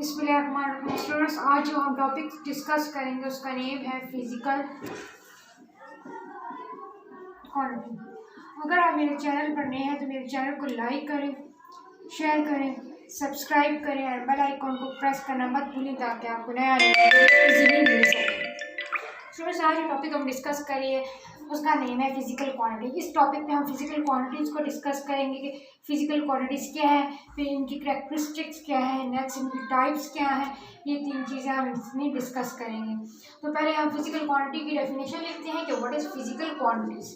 Students, आज जो हम टॉपिक डिस्कस करेंगे उसका नेम है फिजिकल क्वांटिटी। अगर आप मेरे चैनल पर नए हैं तो मेरे चैनल को लाइक करें, शेयर करें, सब्सक्राइब करें और बेल आइकॉन को प्रेस करना मत भूलें ताकि आपको नया इजीली मिल सके। स्टूडेंट्स, आज जो टॉपिक हम डिस्कस करेंगे उसका नेम है फिजिकल क्वांटिटी। इस टॉपिक में हम फिजिकल क्वांटिटीज़ को डिस्कस करेंगे कि फिजिकल क्वांटिटीज़ क्या है, फिर इनकी करैक्टरिस्टिक्स क्या है, नेक्स्ट इनकी टाइप्स क्या है। ये तीन चीज़ें हम इसमें डिस्कस करेंगे। तो पहले हम फिजिकल क्वांटिटी की डेफिनेशन लिखते हैं कि what is physical quantities.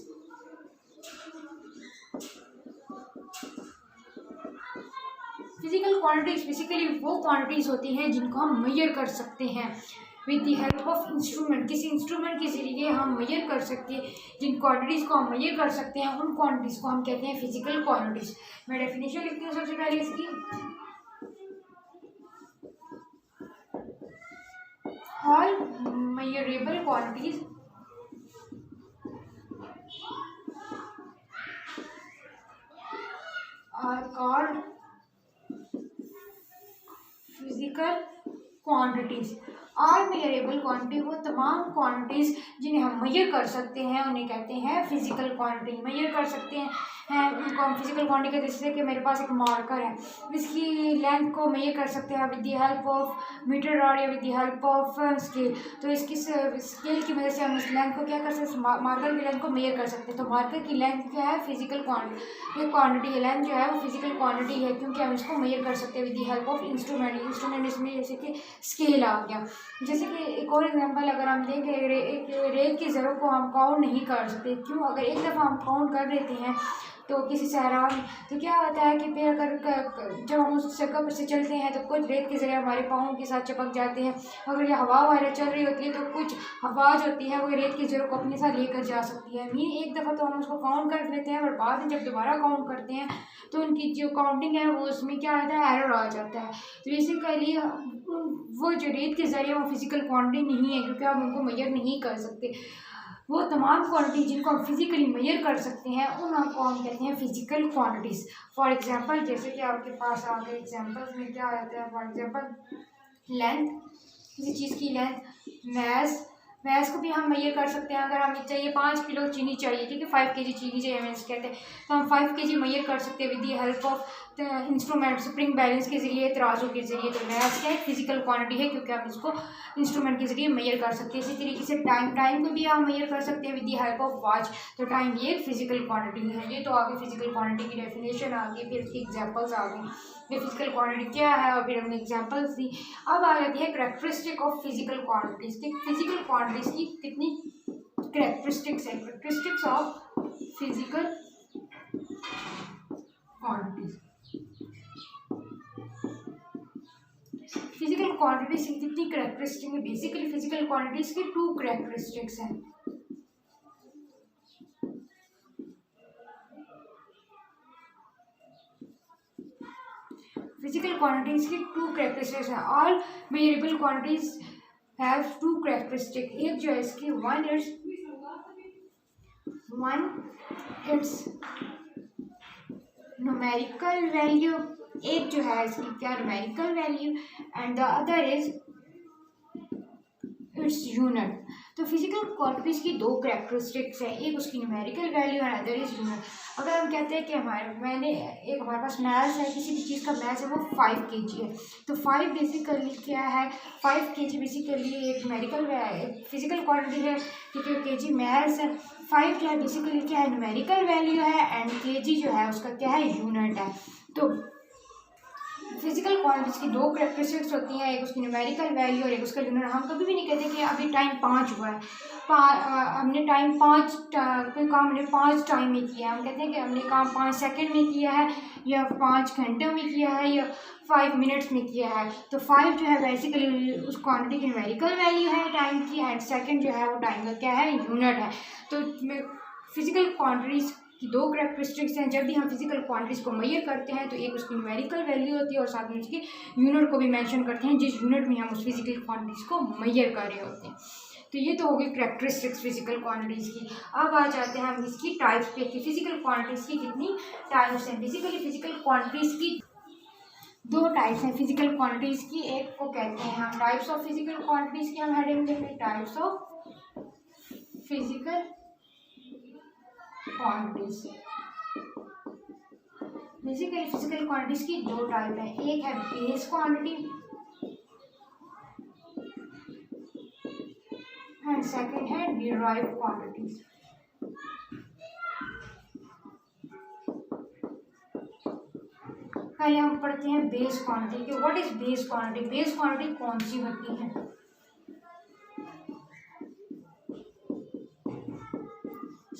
Physical quantities basically वो क्वांटिटीज़ होती हैं जिनको हम मेजर कर सकते हैं with the help of instrument. किसी इंस्ट्रूमेंट के जरिए हम मेजर कर सकते हैं। जिन क्वांटिटीज़ को हम मेजर कर सकते हैं उन क्वांटिटीज़ को हम कहते हैं फिजिकल क्वांटिटीज़। मैं डेफिनेशन लिखती हूँ सबसे पहले इसकी। All measurable quantities are called physical quantities. All measurable quantity वो तमाम क्वांटिटीज़ जिन्हें हम मेजर कर सकते हैं उन्हें कहते हैं फिजिकल क्वांटिटी। मेजर कर सकते हैं उनको हम फिजिकल क्वांटिटी कहते हैं। जैसे कि मेरे पास एक मार्कर है, इसकी लेंथ को मेजर कर सकते हैं with the help of metre rod या with the help of scale. तो इसकी स्केल की वजह से हम इस लेंथ को क्या कर सकते हैं, मार्कर की लेंथ को मेजर कर सकते हैं। तो मार्कर की लेंथ क्या है, फिजिकल क्वांटिटी। ये क्वांटिटी है, लेंथ जो है वो फिजिकल क्वांटिटी है क्योंकि हम इसको मेजर कर सकते हैं with the help of instrument. Instrument इसमें जैसे कि स्केल आ गया। जैसे कि एक और एग्जांपल अगर हम देखें, एक रेत की ज़रों को हम काउंट नहीं कर सकते। क्यों? अगर एक दफ़ा हम काउंट कर लेते हैं तो किसी सहरा में, तो क्या होता है कि फिर अगर जब हम उस जगह पर से चलते हैं तो कुछ रेत के ज़रिए हमारे पाँव के साथ चिपक जाते हैं। अगर ये हवा वगैरह चल रही होती है तो कुछ हवा जो होती है वो रेत की ज़रों को अपने साथ लेकर जा सकती है। मीन एक दफ़ा तो हम उसको काउंट कर लेते हैं और बाद में जब दोबारा काउंट करते हैं तो उनकी जो काउंटिंग है वो उसमें क्या आता है, एरर आ जाता है। तो बेसिकली वो जो रेत के ज़रिए वो फिजिकल क्वांटिटी नहीं है क्योंकि हम उनको मेजर नहीं कर सकते। वो तमाम क्वांटिटी जिनको हम फिजिकली मेजर कर सकते हैं उनको हम कहते हैं फिजिकल क्वांटिटीज़। फॉर एग्जांपल, जैसे कि आपके पास आ गए एग्जांपल्स में क्या आता है, फॉर एग्जांपल लेंथ, किसी चीज़ की लेंथ। मैस को भी हम मेजर कर सकते हैं। अगर हमें चाहिए 5 किलो चीनी चाहिए, ठीक है, 5 kg चीनी चाहिए हमें कहते हैं, तो हम 5 kg मेजर कर सकते हैं with the help of instrument, spring balance के जरिए, तराजू के जरिए। तो मैस क्या है, फिजिकल क्वांटिटी है क्योंकि हम इसको इंस्ट्रूमेंट के जरिए मेजर कर सकते हैं। इसी तरीके से टाइम को भी हम मेजर कर सकते हैं with the help of watch. तो टाइम भी एक फिजिकल क्वांटिटी है। ये तो आगे फिजिकल क्वांटिटी की डेफिनेशन आ गई, फिर उसकी एग्जाम्पल्स आ गई, ये फिजिकल क्वांटिटी क्या है और फिर हमने एग्जाम्पल्स दी। अब आ जाती है करैक्टरिस्टिक ऑफ फिजिकल क्वांटिटीज़ की। फिजिकल क्वांटिटीज़ की कितनी करैक्टरिस्टिक्स है, characteristics of physical quantities. Physical quantities की कितनी करैक्टरिस्टिक है, बेसिकली फिजिकल क्वांटिटीज़ की 2 करैक्टरिस्टिक्स हैं। फिजिकल क्वांटिटीज़ की 2 करैक्टरिस्टिक्स हैं। All measurable quantities have 2 characteristic. एक जो है इसकी वन इट्स न्यूमेरिकल वैल्यू, एक जो है इसकी क्या numerical value, and the other is its unit. तो फिजिकल क्वांटिटीज़ की 2 करैक्टरिस्टिक्स हैं, एक उसकी न्यूमेरिकल वैल्यू और अदर इज यूनिट। अगर हम कहते हैं कि हमारे पास मैथ है, किसी भी चीज़ का मैथ है वो 5 kg है, तो 5 बेसिकली क्या है, 5 kg बेसिकली एक न्यूमेरिकल फिजिकल क्वांटिटी है क्योंकि kg मैथ्स है। 5 जो है बेसिकली क्या है, न्यूमेरिकल वैल्यू है, एंड kg जो है उसका क्या है, यूनिट है। तो फिजिकल क्वांटिटीज़ की 2 करैक्टरिस्टिक्स होती हैं, एक उसकी न्यूमेरिकल वैल्यू और एक उसका यूनिट। हम कभी भी नहीं कहते कि अभी टाइम 5 हुआ है, हमने टाइम 5 कोई काम हमने 5 टाइम में किया है। हम कहते हैं कि हमने काम 5 सेकंड में किया है या 5 घंटे में किया है या 5 मिनट्स में किया है। तो 5 जो है बेसिकली उस क्वांटिटी की न्यूमेरिकल वैल्यू है टाइम की, एंड सेकंड जो है वो टाइम का क्या है, यूनिट है। तो फिजिकल क्वांटिटीज़ की 2 करैक्टरिस्टिक्स हैं। जब भी हम फिजिकल क्वांटिटीज़ को मेजर करते हैं तो एक उसकी न्यूमेरिकल वैल्यू होती है और साथ में उसकी यूनिट को भी मेंशन करते हैं जिस यूनिट में हम उस फिजिकल क्वांटिटीज़ को मेजर कर रहे होते हैं। तो ये तो हो गई करैक्टरिस्टिक्स फिजिकल क्वांटिटीज़ की। अब आ जाते हैं हम इसकी टाइप्स पे कि फिजिकल क्वांटिटीज़ की कितनी टाइप्स हैं। बेसिकली फिजिकल क्वांटिटीज़ की दो टाइप्स हैं फिजिकल क्वांटिटीज की, एक को कहते हैं हम टाइप्स ऑफ फिजिकल क्वांटिटीज की, हम हेडिंग देंगे types of physical quantities. Basically physical quantities की दो टाइप है, एक है बेस क्वांटिटी एंड सेकंड है डिराइव्ड क्वांटिटीज। पहले हम पढ़ते हैं बेस क्वांटिटी कि what is base quantity. Base quantity कौन सी होती है?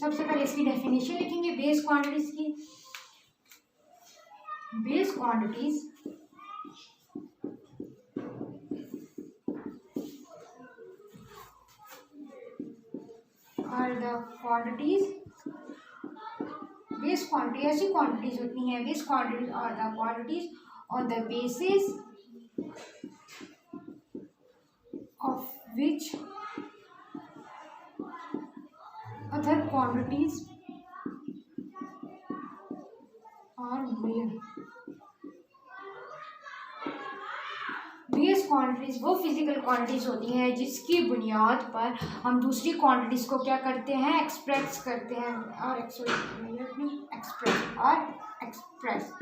सबसे पहले इसकी डेफिनेशन लिखेंगे बेस क्वांटिटीज की। Base quantities are the quantities, base quantity ऐसी क्वांटिटीज होती हैं, base quantities are the quantities on the basis of which other quantities are measured। Base quantities वो फिजिकल क्वांटिटीज होती हैं जिसकी बुनियाद पर हम दूसरी क्वांटिटीज को क्या करते हैं, एक्सप्रेस करते हैं और एक्सप्रेस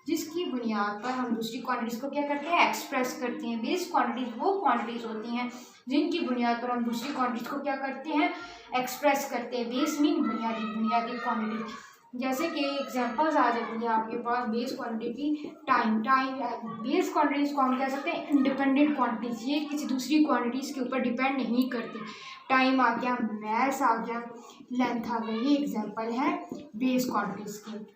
जिसकी बुनियाद पर हम दूसरी क्वांटिटीज को क्या करते हैं, एक्सप्रेस करते हैं। बेस क्वांटिटीज वो क्वांटिटीज होती हैं जिनकी बुनियाद पर हम दूसरी क्वांटिटीज को क्या करते हैं, एक्सप्रेस करते हैं। बेस मीन बुनियादी क्वांटिटी। जैसे कि एग्जांपल्स आ जाती है आपके पास बेस क्वांटिटी की, टाइम बेस क्वांटिटीज को हम कह सकते हैं इंडिपेंडेंट क्वांटिटीज, ये किसी दूसरी क्वांटिटीज के ऊपर डिपेंड नहीं करती। टाइम आ गया, मैथ आ गया, लेंथ आ गया, ये एग्जांपल है बेस क्वांटिटीज की।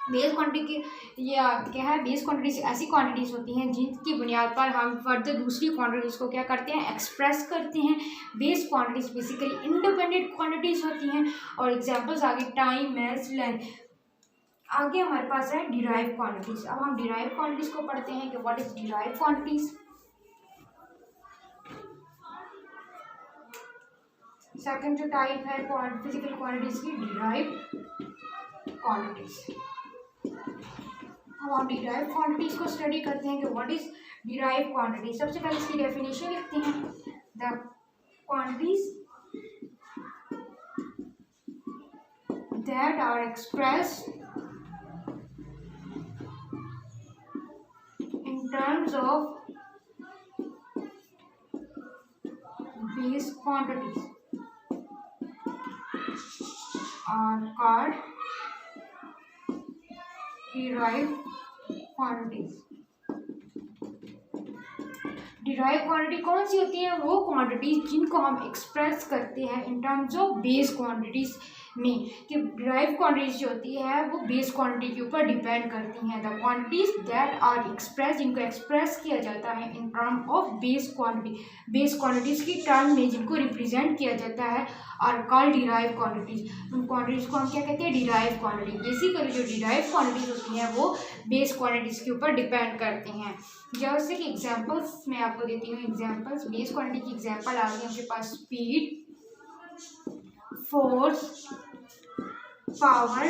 बेस क्वांटिटी की ये क्या है, बेस क्वांटिटीज ऐसी क्वांटिटीज होती हैं जिनकी बुनियाद पर हम फर्दर दूसरी क्वांटिटीज को क्या करते हैं, एक्सप्रेस करते हैं। Base quantities basically independent quantities होती हैं। और एग्जांपल्स आगे टाइम, मैथ, लेंथ। आगे हमारे पास है डिराइव क्वांटिटीज। अब हम डिराइव क्वांटिटीज को पढ़ते हैं कि what is derive quantities. Second जो टाइप है फिजिकल क्वांटिटीज की, डिराइव क्वांटिटीज। अब हम डिराइव क्वांटिटीज को स्टडी करते हैं कि व्हाट इज डिराइव क्वांटिटी। सबसे पहले इसकी डेफिनेशन लिखते हैं, the quantities that are expressed in terms of base quantities are called derived quantities. Derive quantity कौन सी होती है, वो क्वांटिटीज जिनको हम एक्सप्रेस करते हैं इन टर्म्स ऑफ बेस क्वांटिटीज में, कि डिराइव क्वांटिटीज जो होती है वो बेस क्वांटिटी के ऊपर डिपेंड करती हैं। The quantities that are express, जिनको एक्सप्रेस किया जाता है in term of base quantity, base quantities की टर्म में जिनको रिप्रेजेंट किया जाता है, आर कॉल्ड डिराइव क्वांटिटीज। उन क्वांटिटीज को हम क्या कहते हैं, डिराइव क्वांटिटी। बेसिकली जो डिराइव क्वांटिटीज होती हैं वो बेस क्वांटिटीज के ऊपर डिपेंड करते हैं। जैसे कि एग्जांपल्स मैं आपको देती हूँ, एग्जांपल्स बेस क्वांटिटी की एग्जांपल आ गई आपके पास, स्पीड, फोर्स, पावर,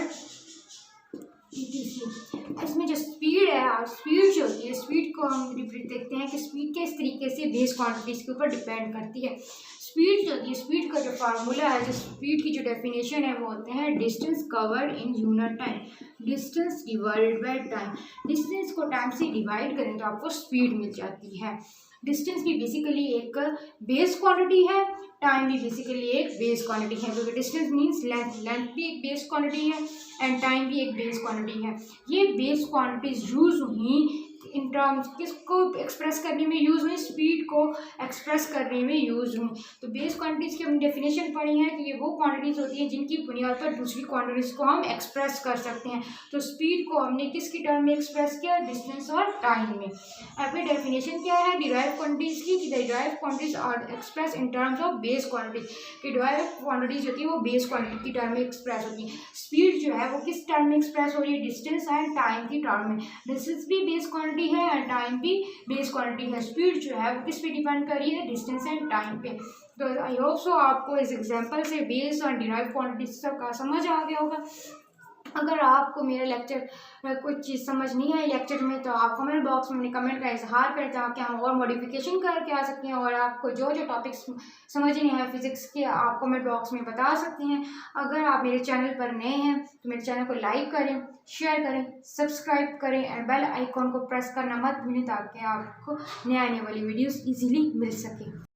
इसमें जो स्पीड है, स्पीड जो होती है, स्पीड को हम देखते हैं कि स्पीड किस तरीके से बेस क्वांटिटीज के ऊपर डिपेंड करती है। स्पीड जो होती है, स्पीड का जो फार्मूला है, जो स्पीड की जो डेफिनेशन है वो होते हैं distance covered in unit time, distance divided by time. Distance को टाइम से डिवाइड करें तो आपको स्पीड मिल जाती है। डिस्टेंस भी बेसिकली एक बेस क्वांटिटी है, टाइम भी बेसिकली एक बेस क्वांटिटी है, क्योंकि डिस्टेंस मीन्स लेंथ, लेंथ भी एक बेस क्वांटिटी है एंड टाइम भी एक बेस क्वांटिटी है। ये बेस क्वांटिटीज यूज हुई इन टर्म्स किसको एक्सप्रेस करने में यूज़ हुई, स्पीड को एक्सप्रेस करने में यूज़ हुई। तो बेस क्वांटिटीज़ की हमने डेफिनेशन पढ़ी है कि ये वो क्वांटिटीज़ होती हैं जिनकी बुनियाद पर दूसरी क्वांटिटीज़ को हम एक्सप्रेस कर सकते हैं। तो स्पीड को हमने किसकी टर्म में एक्सप्रेस किया, डिस्टेंस और टाइम में। अभी डेफिनेशन क्या है डिराइव क्वांटिटीज़ की, derive quantities are express in terms of base quantity, कि डिराइव क्वांटिटीज़ होती है वो बेस क्वांटिटी की टर्म में एक्सप्रेस होती है। स्पीड जो है वो किस टर्म में एक्सप्रेस हो रही है, डिस्टेंस एंड टाइम की टर्म में। डिस्टेंस भी बेस क्वांटिटी है एंड टाइम भी बेस क्वांटिटी है। स्पीड जो है वो किस पे डिपेंड कर रही है, डिस्टेंस एंड टाइम पे। तो आई होप सो आपको इस एग्जांपल से बेस और डिराइव क्वांटिटीज सब का समझ आ गया होगा। अगर आपको मेरा लेक्चर कुछ चीज़ समझ नहीं आई लेक्चर में, तो आप कमेंट बॉक्स में अपने कमेंट का इजहार करें ताकि हम और मॉडिफिकेशन करके आ सकते हैं। और आपको जो जो टॉपिक्स समझ नहीं आए फिज़िक्स के, आप कमेंट बॉक्स में बता सकते हैं। अगर आप मेरे चैनल पर नए हैं तो मेरे चैनल को लाइक करें, शेयर करें, सब्सक्राइब करें एंड बेल आइकॉन को प्रेस करना मत भूलें ताकि आपको नए आने वाली वीडियोज़ ईजीली मिल सके।